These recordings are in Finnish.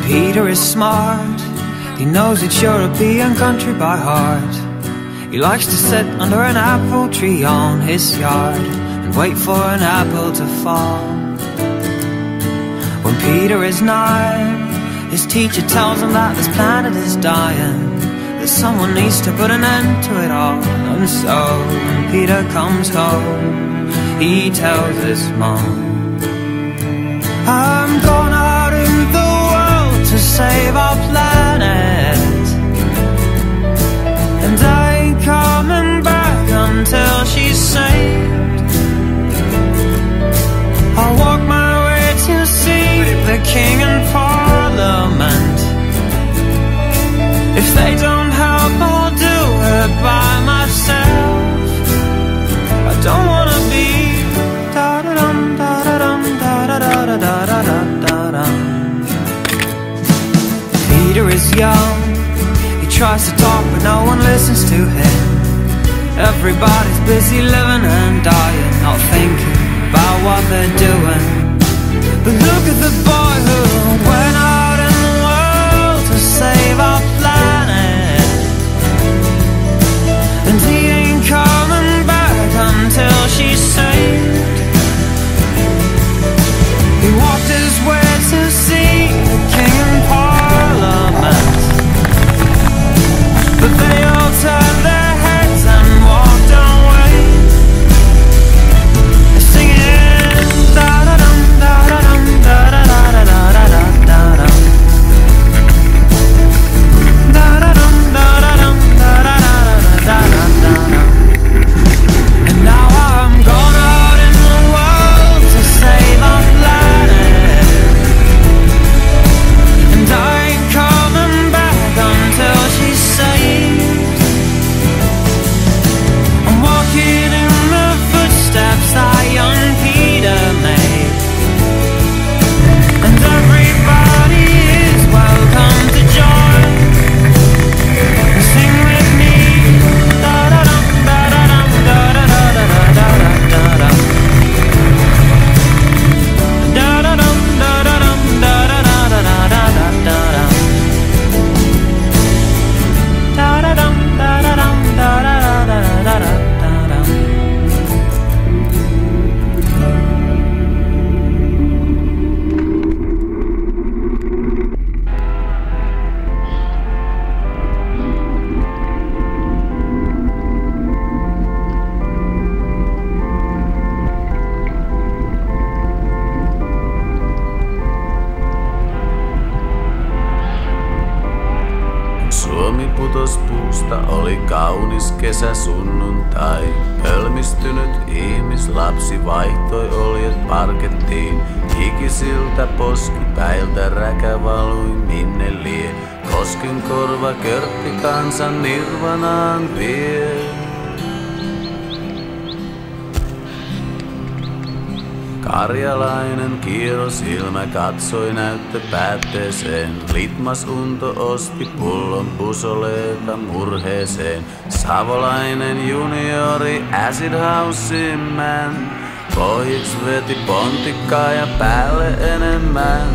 Peter is smart, he knows each European country by heart. He likes to sit under an apple tree on his yard and wait for an apple to fall. When Peter is 9, his teacher tells him that this planet is dying, that someone needs to put an end to it all. And so when Peter comes home, he tells his mom, I'm going out in the world to save our planet, and I ain't coming back until she's saved. I'll walk my way to see the King and Parliament. If they don't help, I'll do it by myself. I don't wanna be da-da-dum, da-da-dum, da-da-da-da-da-da-da-da-dum. Peter is young, he tries to talk but no one listens to him. Everybody's busy living and dying, not thinking about what they're doing. But look at the boy who went out in the world to save our planet, and he ain't coming back until she's saved. He walked his way to see the King and Parliament, but they all turned their heads and walked away, singing da-da-dum, da-da-dum, da-da-da-da-da-da-da-da-dum, da-da-dum, da-da-dum, da-da-da-da-da-da-da-dum. And now I'm gone out in the world to save our planet, and I ain't coming back until she's saved. I'm walking in the footsteps that young Peter made, and everybody is welcome to join. Sing with me, da-da-dum, da-da-dum, da-da-da-da-da-da-da-da-dum, da-da-dum, da-da-dum, da-da-da-da-da-da-da-dum, da-da-dum, da-da-dum, da-da-da-da-da-da-dum. Suomi putos puusta, oli kaunis kesäsunnuntai. Hölmistynyt ihmislapsi vaihtoi oljet parkettiin. Hikisiltä poskipäiltä räkä valui minne lie. Kosken korva körtti kansan nirvanaan vie. Karjalainen kierrosilmä katsoi näyttöpäätteeseen. Litmas unto osti pullon pusoleeta murheeseen. Savolainen juniori acid house man pohjiks veti pontikkaa ja päälle enemmän.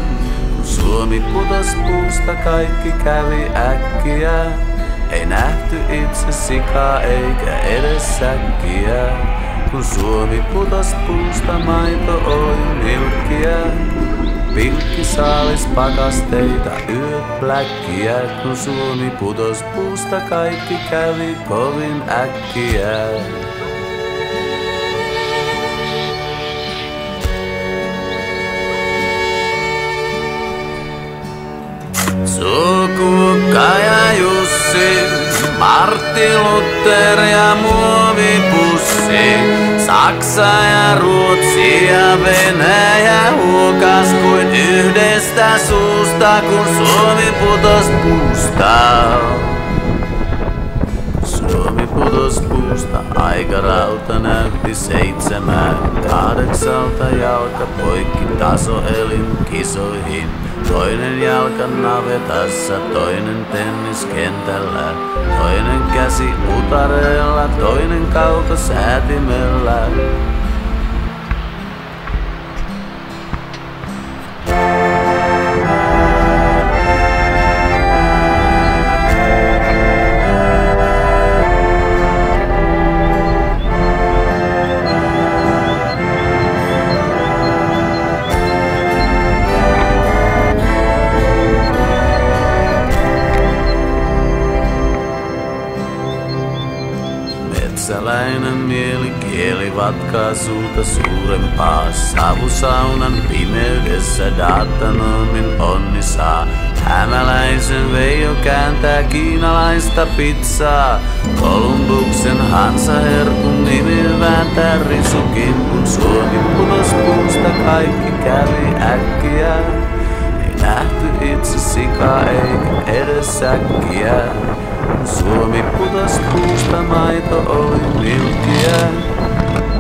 Kun Suomi putos puusta, kaikki kävi äkkiä. Ei nähty itse sikaa eikä edes säkkiä. Kun Suomi putos puusta, maito oli milkkiä. Pilkkisaalis pakasteita, yöt pläkkiä. Kun Suomi putos puusta, kaikki kävi kovin äkkiä. Sukukka ja Jussi, Martti Luther ja muovipussi, Saksa ja Ruotsi ja Venäjä huokas kuin yhdestä suusta, kun Suomi putos puusta. Suomi putos puusta, aikarauta näytti 7, 8 jalka poikki tasoelin kisoihin. Toinen jalka navetassa, toinen tenniskentällä, toinen käsi utareella, toinen kaukosäätimellä. ratkaisuta suurempaa. Savusaunan pimeydessä Datanomin onni saa. Hämäläisen Veijo kääntää kiinalaista pizzaa. Kolumbuksen Hansa-herkun nimi vääntää risukimpun. Suomi putos puusta, kaikki kävi äkkiä. Ei nähty itse sikaa eikä edes säkkiä. Suomi putos puusta, maito oli milkkiä.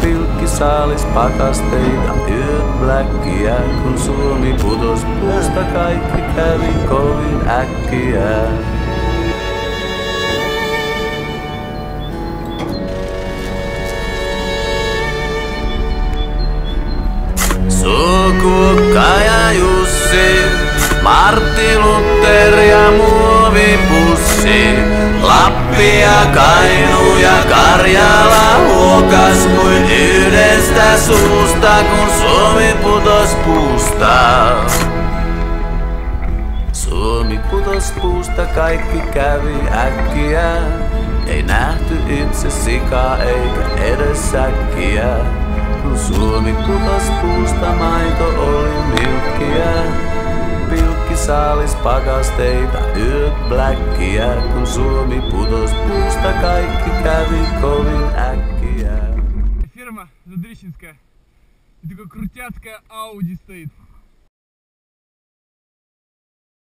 Pilkkisaalis pakasteita, yöt bläkkiä. Kun Suomi putos puusta, kaikki kävi kovin äkkiä. Sukukka ja Jussi, Martti Luther ja muovipussi. Lappi ja Kainuu ja Karjala huokas kuin yhdestä suusta, kun Suomi putos puusta. Suomi putos puusta, kaikki kävi äkkiä. Ei nähty itse sikaa eikä edes säkkiä. Kun Suomi putos puusta, maito oli milkkiä. Pilkkisaalis pakasteita, yöt bläkkiä. Kun Suomi putos puusta, kaikki kävi kovin äkkiä. Ферма Задрищенская. И такой крутяцкая Ауди стоит.